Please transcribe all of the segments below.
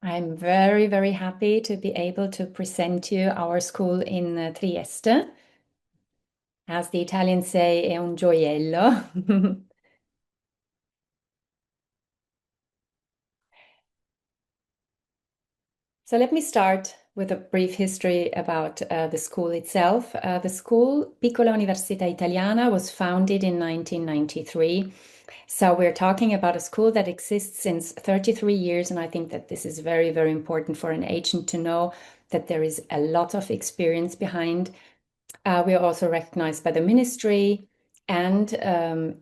I'm very, very happy to be able to present you our school in Trieste. As the Italians say, è un gioiello. So let me start with a brief history about the school itself. The school, Piccola Università Italiana, was founded in 1993. So we're talking about a school that exists since 33 years, and I think that this is very, very important for an agent to know that there is a lot of experience behind. We are also recognized by the ministry. And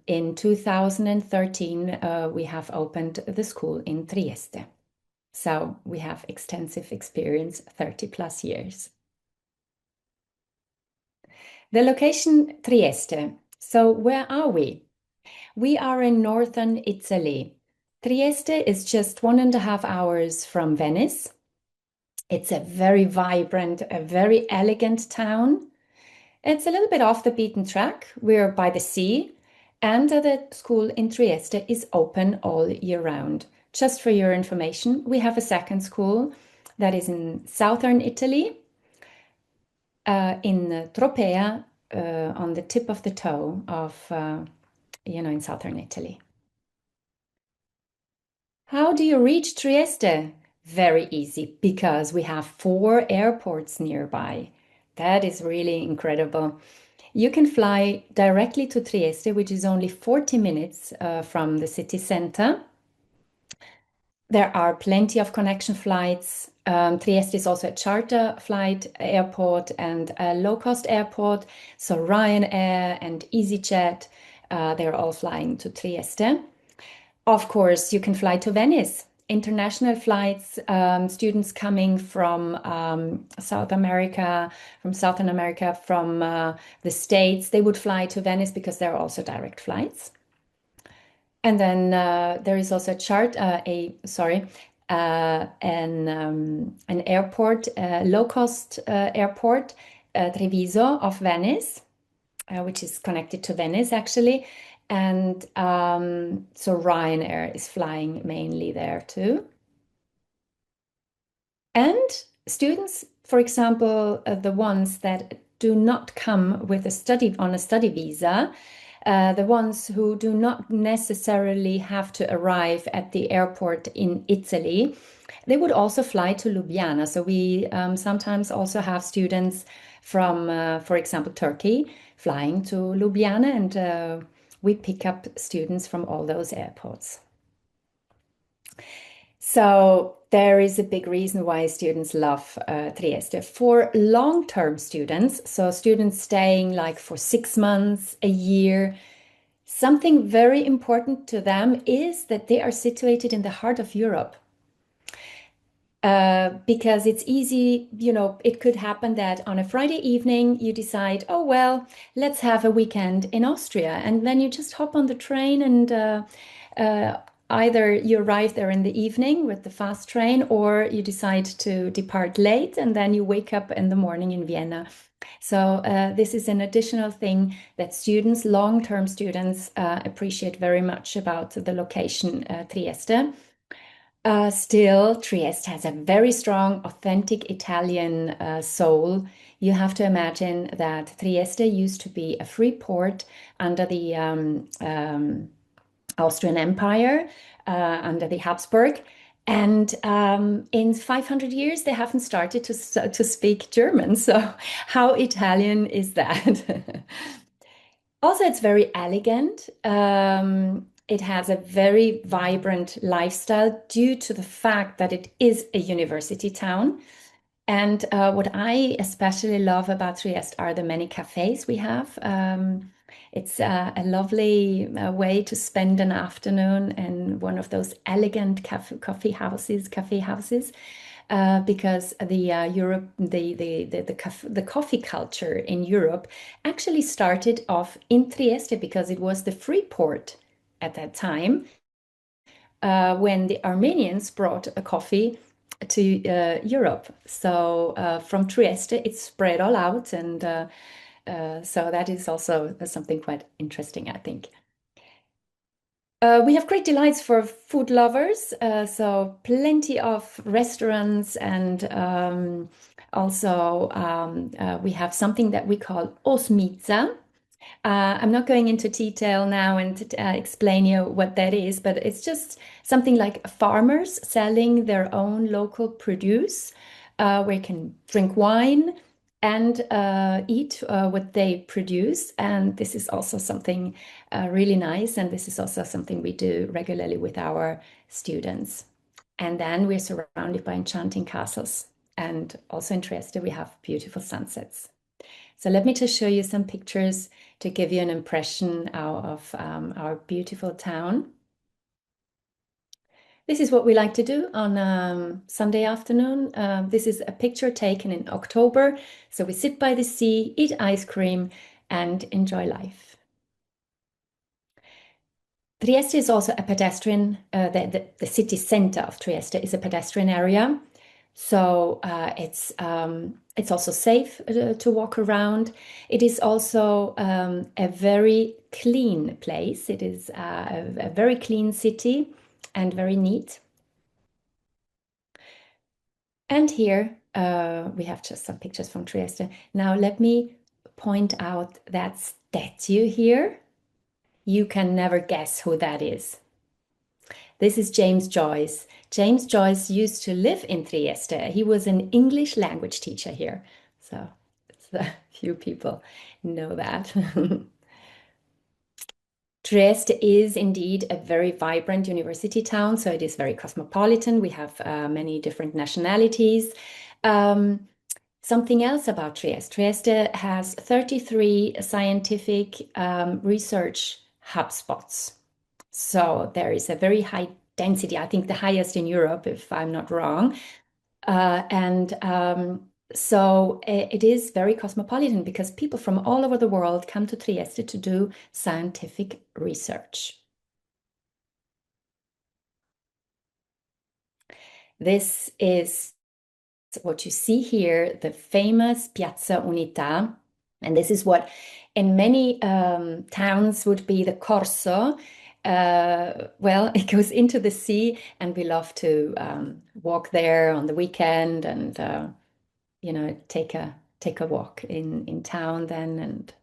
in 2013, we have opened the school in Trieste. So we have extensive experience, 30 plus years. The location, Trieste. So where are we? We are in northern Italy. Trieste is just 1.5 hours from Venice. It's a very vibrant, a very elegant town. It's a little bit off the beaten track. We're by the sea, and the school in Trieste is open all year round. Just for your information, we have a second school that is in southern Italy, in Tropea, on the tip of the toe of, in southern Italy. How do you reach Trieste? Very easy, because we have 4 airports nearby. That is really incredible. You can fly directly to Trieste, which is only 40 minutes from the city center. There are plenty of connection flights. Trieste is also a charter flight airport and a low-cost airport. So Ryanair and EasyJet, they're all flying to Trieste. Of course, you can fly to Venice. International flights, students coming from South America, from Southern America, from the States, they would fly to Venice because there are also direct flights. And then there is also a chart, an airport, low-cost airport, Treviso of Venice, which is connected to Venice actually. And so Ryanair is flying mainly there too. And students, for example, the ones that do not come with a study on a study visa, the ones who do not necessarily have to arrive at the airport in Italy, they would also fly to Ljubljana. So we sometimes also have students from, for example, Turkey flying to Ljubljana, and we pick up students from all those airports. So there is a big reason why students love Trieste. For long-term students, so students staying like for 6 months, a year, something very important to them is that they are situated in the heart of Europe. Because it's easy, it could happen that on a Friday evening you decide, oh, well, let's have a weekend in Austria. And then you just hop on the train and uh, either you arrive there in the evening with the fast train or you decide to depart late and then you wake up in the morning in Vienna. So this is an additional thing that students, long-term students, appreciate very much about the location, Trieste. Still, Trieste has a very strong, authentic Italian soul. You have to imagine that Trieste used to be a free port under the Austrian Empire, under the Habsburg. And in 500 years, they haven't started to speak German. So, how Italian is that? Also, it's very elegant. It has a very vibrant lifestyle due to the fact that it is a university town. And what I especially love about Trieste are the many cafés we have. It's a lovely way to spend an afternoon in one of those elegant cafe houses, because the coffee culture in Europe actually started off in Trieste because it was the free port at that time, when the Armenians brought a coffee to Europe. So from Trieste, it spread all out, and so that is also something quite interesting, I think. We have great delights for food lovers, so plenty of restaurants, and also we have something that we call osmica. I'm not going into detail now and explain you what that is, but it's just something like farmers selling their own local produce, where you can drink wine and eat what they produce. And this is also something really nice. And this is also something we do regularly with our students. And then we're surrounded by enchanting castles. And also in Trieste, we have beautiful sunsets. So let me just show you some pictures to give you an impression of our beautiful town. This is what we like to do on Sunday afternoon. This is a picture taken in October. So we sit by the sea, eat ice cream, and enjoy life. Trieste is also a pedestrian, the city center of Trieste is a pedestrian area. So it's also safe to walk around. It is also a very clean place. It is a very clean city and very neat. And here we have just some pictures from Trieste. Now let me point out that statue here. You can never guess who that is. This is James Joyce. James Joyce used to live in Trieste. He was an English language teacher here. So a few people know that. Trieste is indeed a very vibrant university town, so it is very cosmopolitan. We have many different nationalities. Something else about Trieste. Trieste has 33 scientific research hotspots. So there is a very high density, I think the highest in Europe, if I'm not wrong. And so it is very cosmopolitan because people from all over the world come to Trieste to do scientific research. This is what you see here, the famous Piazza Unità. And this is what in many towns would be the Corso. Well, it goes into the sea, and we love to walk there on the weekend and take a walk in town then. And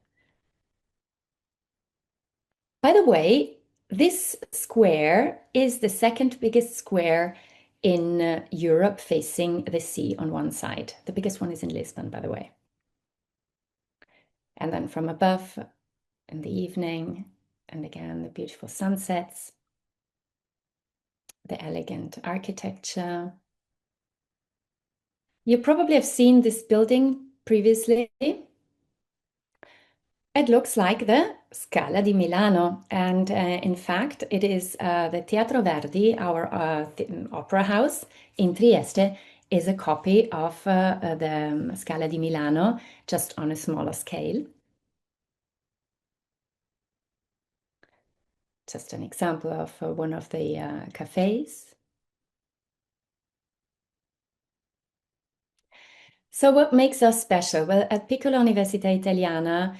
by the way, this square is the second biggest square in Europe facing the sea on one side. The biggest one is in Lisbon, by the way. And then from above in the evening, and again, the beautiful sunsets, the elegant architecture. You probably have seen this building previously. It looks like the Scala di Milano, and in fact, it is the Teatro Verdi, our opera house in Trieste, is a copy of the Scala di Milano, just on a smaller scale. Just an example of one of the cafes. So what makes us special? Well, at Piccola Università Italiana,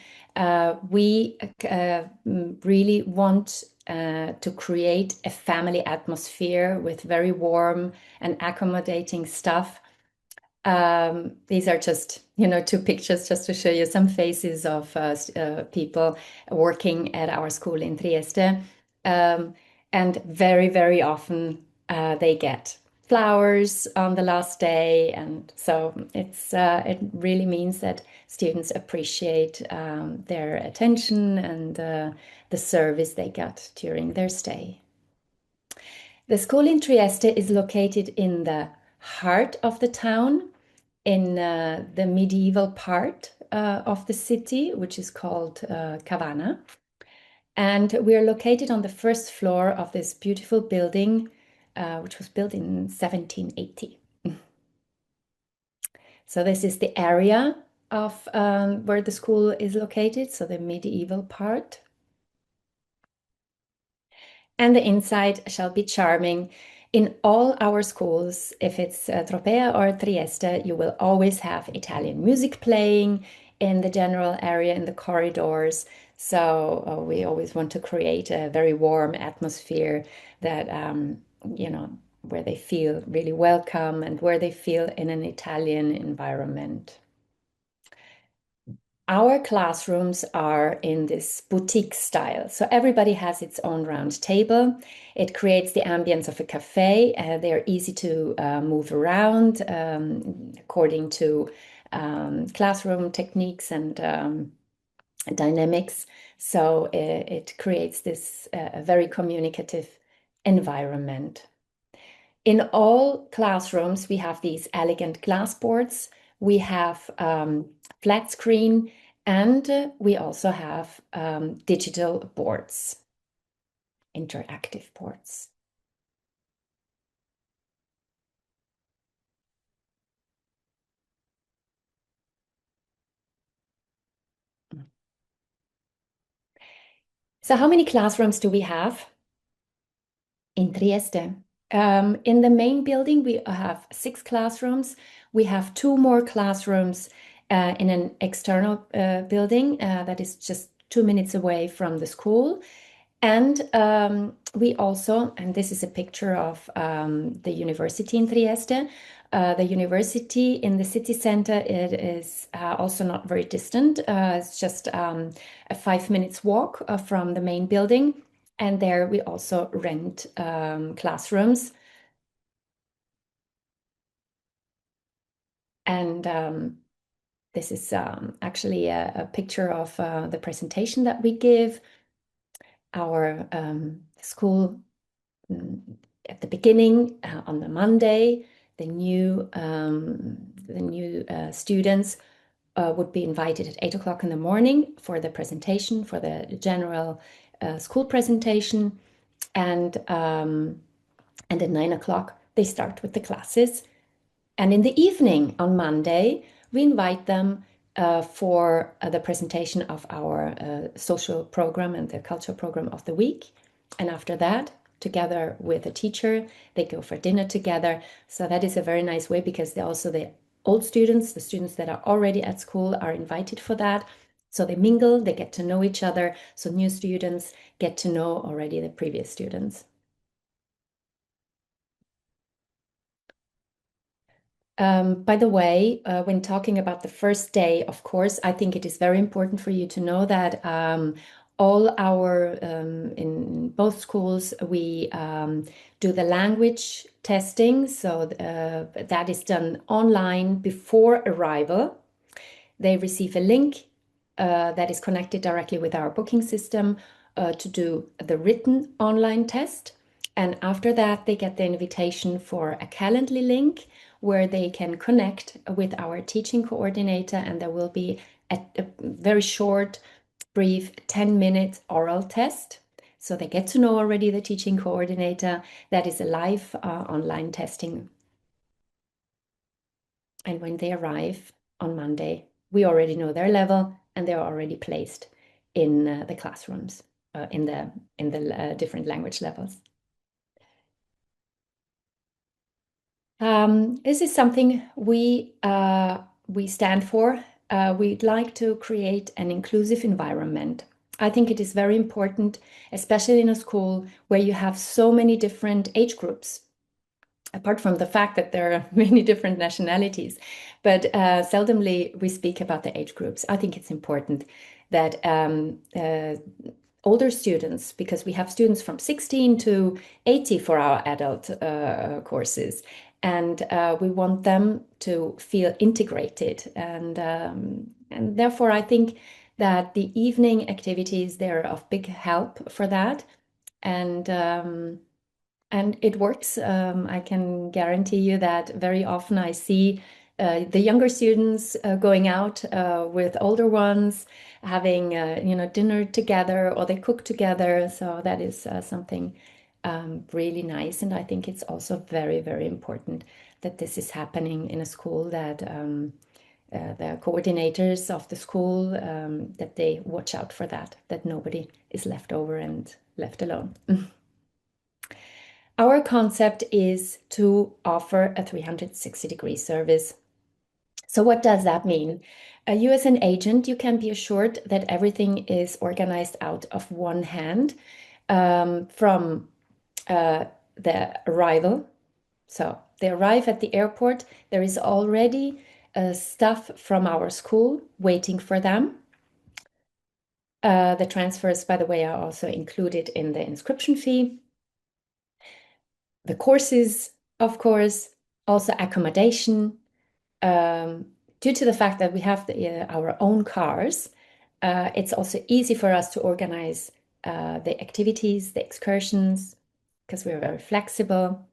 we really want to create a family atmosphere with very warm and accommodating staff. These are just, two pictures just to show you some faces of people working at our school in Trieste. And very, very often they get flowers on the last day. And so it really means that students appreciate their attention and the service they got during their stay. The school in Trieste is located in the heart of the town, in the medieval part of the city, which is called Cavana. And we are located on the first floor of this beautiful building, which was built in 1780. So this is the area of where the school is located, so the medieval part. And the inside shall be charming. In all our schools, if it's Tropea or Trieste, you will always have Italian music playing in the general area, in the corridors. So we always want to create a very warm atmosphere that, where they feel really welcome and where they feel in an Italian environment. Our classrooms are in this boutique style. So everybody has its own round table. It creates the ambience of a cafe. They're easy to move around according to classroom techniques and dynamics. So it creates this very communicative environment. In all classrooms, we have these elegant glass boards. We have flat screen, and we also have digital boards, interactive boards. So how many classrooms do we have in Trieste? In the main building, we have 6 classrooms. We have 2 more classrooms in an external building that is just 2 minutes away from the school. And we also, and this is a picture of the university in Trieste. The university in the city center, it is also not very distant. It's just a 5 minutes walk from the main building. And there we also rent classrooms. And this is actually a picture of the presentation that we give. Our school at the beginning on the Monday, the new students would be invited at 8 o'clock in the morning for the presentation, for the general school presentation, and at 9 o'clock they start with the classes. And in the evening on Monday, we invite them for the presentation of our social program and the cultural program of the week. And after that, together with a teacher, they go for dinner together. So that is a very nice way because the old students, the students that are already at school, are invited for that. So they mingle, they get to know each other. So new students get to know already the previous students. By the way, when talking about the first day, of course, I think it is very important for you to know that in both schools, we do the language testing. So that is done online before arrival. They receive a link that is connected directly with our booking system to do the written online test. And after that, they get the invitation for a Calendly link where they can connect with our teaching coordinator, and there will be a very short, brief 10-minute oral test. So they get to know already the teaching coordinator. That is a live online testing. And when they arrive on Monday, we already know their level and they're already placed in the classrooms in the different language levels. This is something we stand for. We'd like to create an inclusive environment. I think it is very important, especially in a school where you have so many different age groups, apart from the fact that there are many different nationalities, but seldomly we speak about the age groups. I think it's important that older students, because we have students from 16 to 80 for our adult courses, and we want them to feel integrated. And therefore, I think that the evening activities, they're of big help for that. And it works. I can guarantee you that very often I see the younger students going out with older ones, having dinner together, or they cook together. So that is something really nice. And I think it's also very, very important that this is happening in a school, that the coordinators of the school, that they watch out for that nobody is left over and left alone. Our concept is to offer a 360-degree service. So what does that mean? You as an agent, you can be assured that everything is organized out of one hand from the arrival. So they arrive at the airport. There is already stuff from our school waiting for them. The transfers, by the way, are also included in the inscription fee. The courses, of course, also accommodation. Due to the fact that we have our own cars, it's also easy for us to organize the activities, the excursions, because we're very flexible.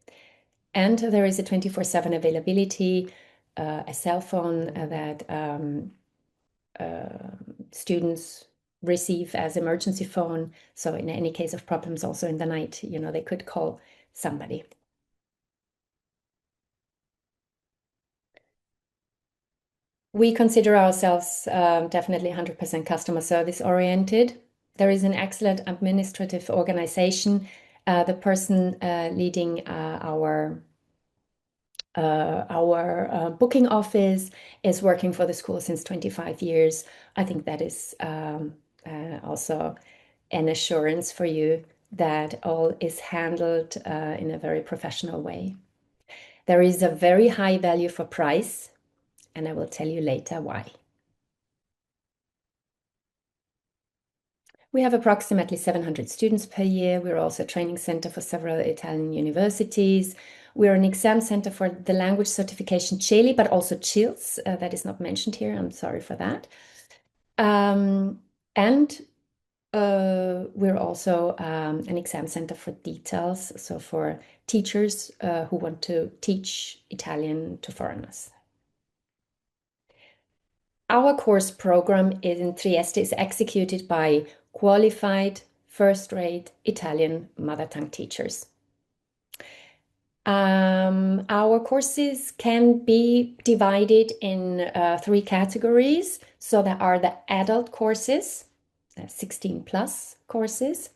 And there is a 24/7 availability, a cell phone that students receive as emergency phone. So in any case of problems, also in the night, they could call somebody. We consider ourselves definitely 100% customer service oriented. There is an excellent administrative organization. The person leading our booking office is working for the school since 25 years. I think that is also an assurance for you that all is handled in a very professional way. There is a very high value for price, and I will tell you later why. We have approximately 700 students per year. We're also a training center for several Italian universities. We're an exam center for the language certification CELI, but also CILS. That is not mentioned here. I'm sorry for that. And we're also an exam center for details, so for teachers who want to teach Italian to foreigners. Our course program in Trieste is executed by qualified first-rate Italian mother tongue teachers. Our courses can be divided in three categories. So there are the adult courses, 16 plus courses.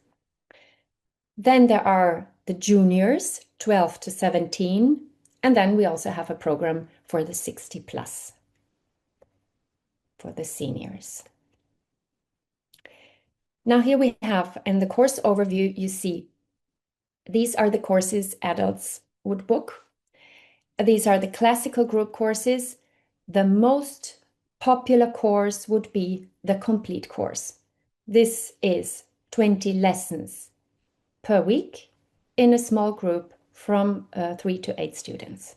Then there are the juniors, 12 to 17. And then we also have a program for the 60 plus, for the seniors. Now here we have, in the course overview, you see these are the courses adults would book. These are the classical group courses. The most popular course would be the complete course. This is 20 lessons per week in a small group from 3 to 8 students.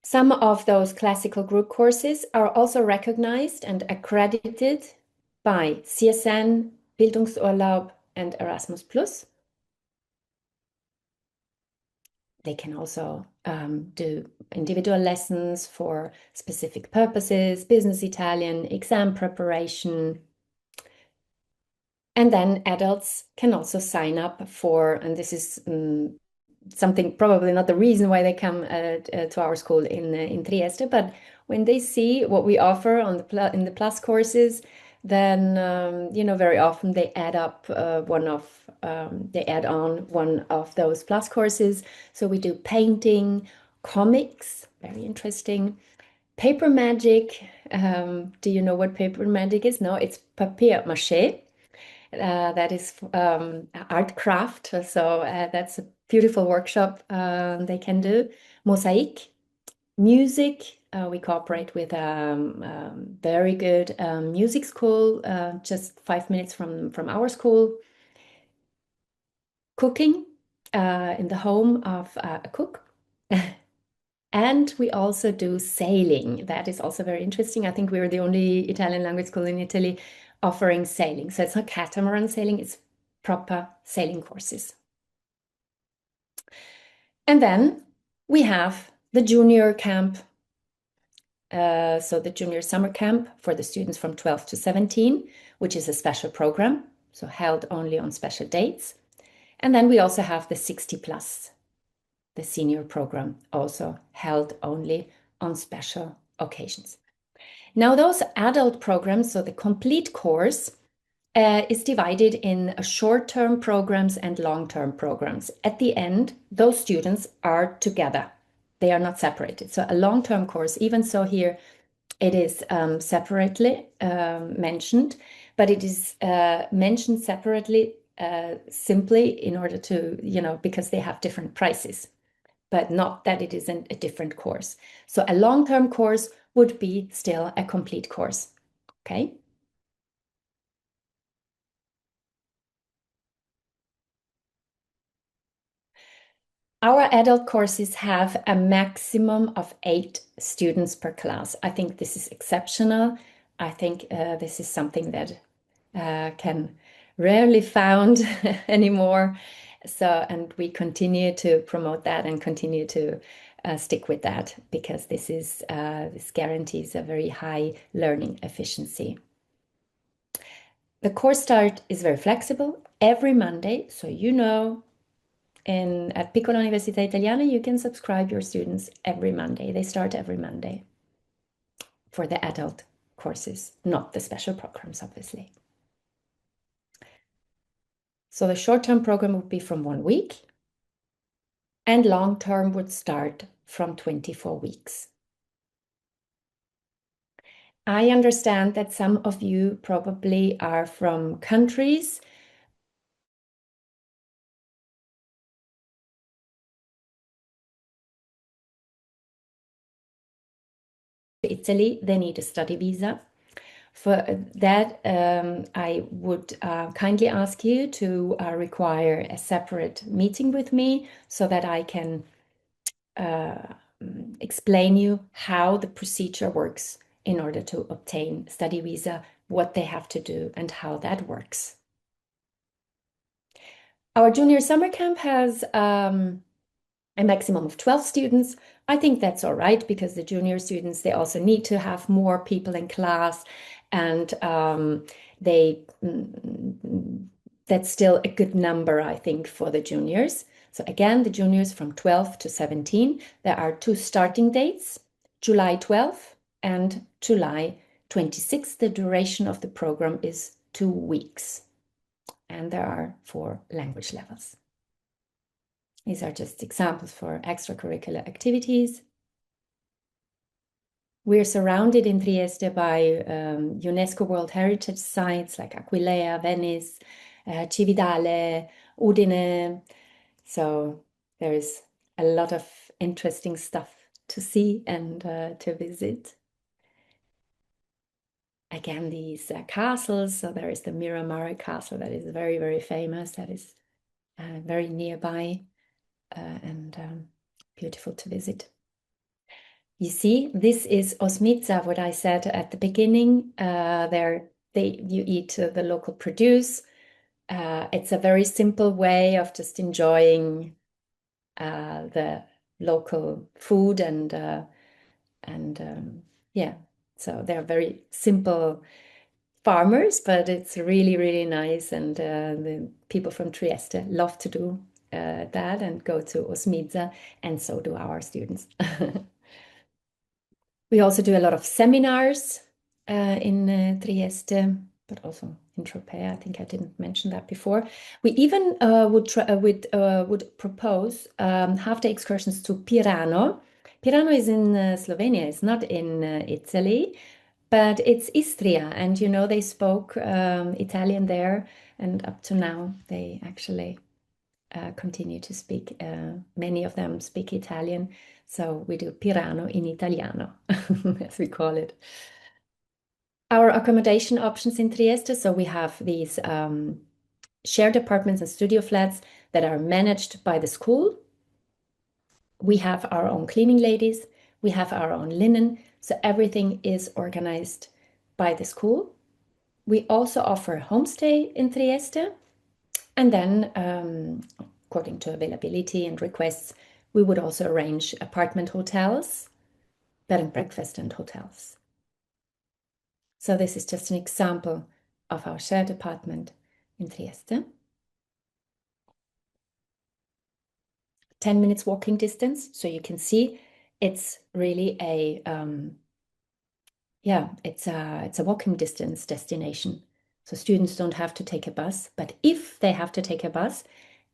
Some of those classical group courses are also recognized and accredited by CSN, Bildungsurlaub, and Erasmus+. They can also do individual lessons for specific purposes, business Italian, exam preparation. And then adults can also sign up for, and this is something probably not the reason why they come to our school in Trieste, but when they see what we offer in the plus courses, then very often they add on one of those plus courses. So we do painting, comics, very interesting, paper magic. Do you know what paper magic is? No, it's papier mâché. That is art craft. So that's a beautiful workshop they can do. Mosaic, music. We cooperate with a very good music school, just 5 minutes from our school. Cooking in the home of a cook. And we also do sailing. That is also very interesting. I think we're the only Italian language school in Italy offering sailing. So it's not catamaran sailing, it's proper sailing courses. And then we have the junior camp. So the junior summer camp for the students from 12 to 17, which is a special program, so held only on special dates. And then we also have the 60 plus, the senior program, also held only on special occasions. Now those adult programs, so the complete course, is divided in short-term programs and long-term programs. At the end, those students are together. They are not separated. So a long-term course, even so here it is separately mentioned, but it is mentioned separately simply in order to, because they have different prices, but not that it isn't a different course. So a long-term course would be still a complete course. Okay. Our adult courses have a maximum of 8 students per class. I think this is exceptional. I think this is something that can rarely found anymore. So, and we continue to promote that and continue to stick with that because this guarantees a very high learning efficiency. The course start is very flexible every Monday, so at Piccola Università Italiana, you can subscribe your students every Monday. They start every Monday for the adult courses, not the special programs, obviously. So the short-term program would be from 1 week, and long-term would start from 24 weeks. I understand that some of you probably are from countries Italy, they need a study visa. For that, I would kindly ask you to require a separate meeting with me so that I can uh, explain you how the procedure works in order to obtain study visa, what they have to do, and how that works. Our junior summer camp has a maximum of 12 students. I think that's all right because the junior students, they also need to have more people in class, and they that's still a good number, I think, for the juniors. So again, the juniors from 12 to 17, there are 2 starting dates, July 12th and July 26th. The duration of the program is 2 weeks, and there are 4 language levels. These are just examples for extracurricular activities. We're surrounded in Trieste by UNESCO World Heritage Sites like Aquileia, Venice, Cividale, Udine. So there's a lot of interesting stuff to see and to visit. Again, these castles. So there is the Miramare Castle that is very, very famous. That is very nearby and beautiful to visit. You see, this is osmica, what I said at the beginning. You eat the local produce. It's a very simple way of just enjoying the local food and yeah. So they're very simple farmers, but it's really, really nice. And the people from Trieste love to do that and go to osmica, and so do our students. We also do a lot of seminars in Trieste, but also in Tropea. I think I didn't mention that before. We even would propose half-day excursions to Pirano. Pirano is in Slovenia. It's not in Italy, but it's Istria, and they spoke Italian there, and up to now they actually continue to speak. Many of them speak Italian, so we do Pirano in Italiano, as we call it. Our accommodation options in Trieste, so we have these shared apartments and studio flats that are managed by the school. We have our own cleaning ladies, we have our own linen, so everything is organized by the school. We also offer homestay in Trieste, and then according to availability and requests, we would also arrange apartment hotels, bed and breakfast and hotels. So this is just an example of our shared apartment in Trieste. 10 minutes walking distance. So you can see it's really it's a walking distance destination. So students don't have to take a bus, but if they have to take a bus,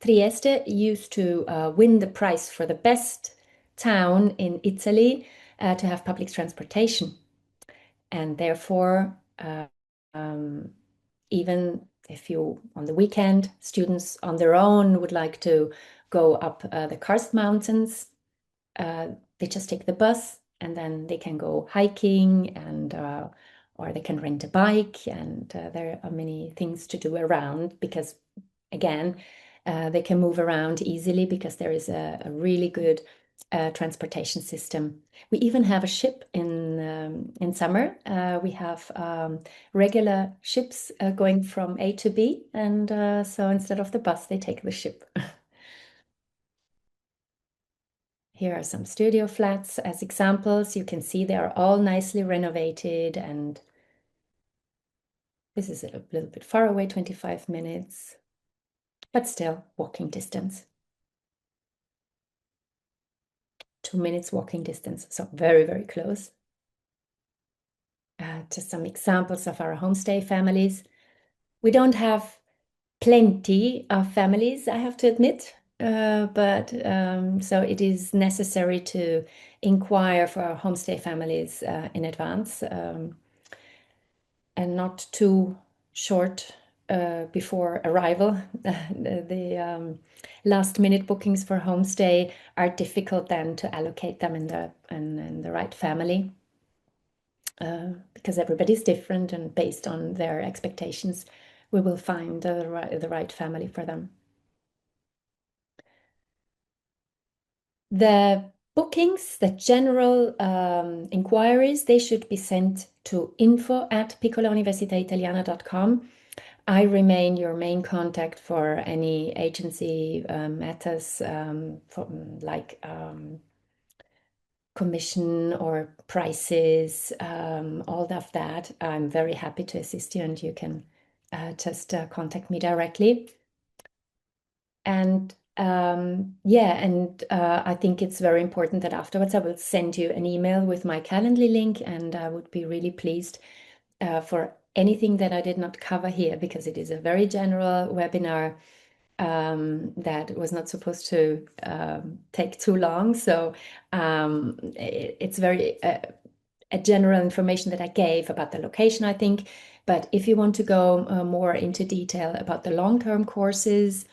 Trieste used to win the prize for the best town in Italy to have public transportation. And therefore, um, even if you, on the weekend, students on their own would like to go up the Karst Mountains, uh, they just take the bus and then they can go hiking and or they can rent a bike and there are many things to do around because again they can move around easily because there is a really good transportation system. We even have a ship in summer. We have regular ships going from A to B, and so instead of the bus, they take the ship. Here are some studio flats as examples. You can see they are all nicely renovated, and this is a little bit far away, 25 minutes, but still walking distance. 2 minutes walking distance, so very, very close. Just some examples of our homestay families. We don't have plenty of families, I have to admit, but so it is necessary to inquire for our homestay families in advance and not too short before arrival. The last minute bookings for homestay are difficult then to allocate them in the right family. Because everybody's different and based on their expectations, we will find the right family for them. The bookings, the general inquiries, they should be sent to info@piccolauniversitaitaliana.com. I remain your main contact for any agency matters like commission or prices, all of that. I'm very happy to assist you, and you can just contact me directly. And yeah, and I think it's very important that afterwards I will send you an email with my Calendly link, and I would be really pleased for anything that I did not cover here, because it is a very general webinar that was not supposed to take too long. So it's very a general information that I gave about the location, I think. But if you want to go more into detail about the long-term courses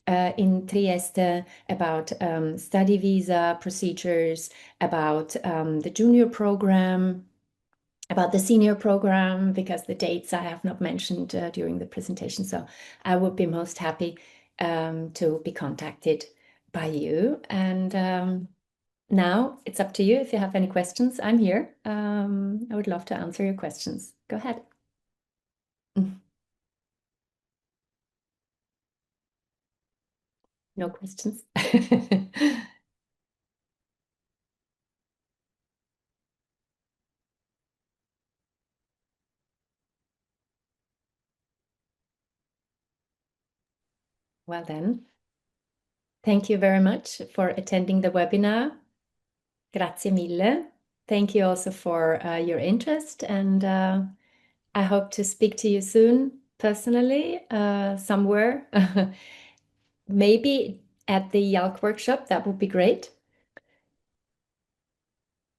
in Trieste, about study visa procedures, about the junior program, about the senior program, because the dates I have not mentioned during the presentation. So I would be most happy to be contacted by you. And now it's up to you. If you have any questions, I'm here. I would love to answer your questions. Go ahead. No questions. Well then, thank you very much for attending the webinar. Grazie mille. Thank you also for your interest, and I hope to speak to you soon personally, somewhere. Maybe at the IALC workshop, that would be great.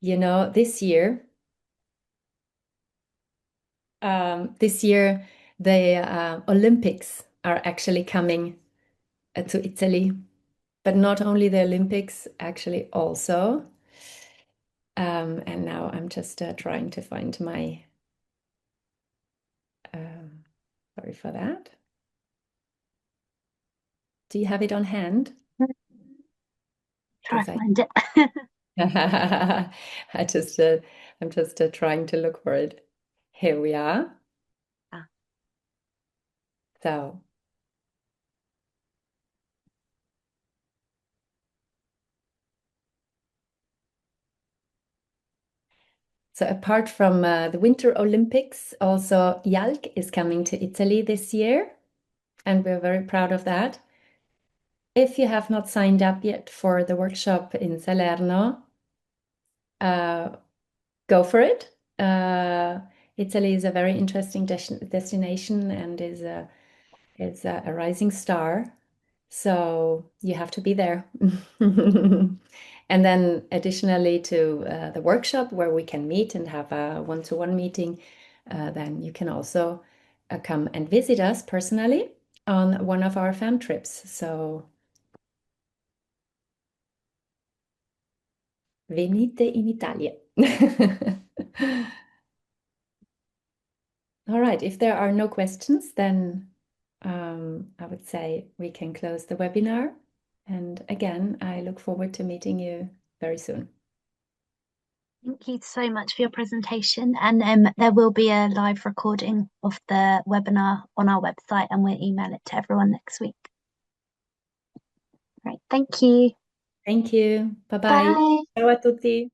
You know, this year, the Olympics are actually coming to Italy, but not only the Olympics, actually also. And now I'm just trying to find my, um, sorry for that. Do you have it on hand? Try Because to find it. I just, I'm just trying to look for it. Here we are. Ah, So, so apart from the Winter Olympics, also IALC is coming to Italy this year, and we're very proud of that. If you have not signed up yet for the workshop in Salerno, uh, go for it. Italy is a very interesting destination and is a rising star. So you have to be there. And then additionally to the workshop where we can meet and have a one-to-one meeting, then you can also come and visit us personally on one of our fam trips. So venite in Italia. All right, if there are no questions, then I would say we can close the webinar. And again, I look forward to meeting you very soon. Thank you so much for your presentation. And there will be a live recording of the webinar on our website, and we'll email it to everyone next week. Right, thank you. Thank you. Bye bye. Bye. Ciao a tutti.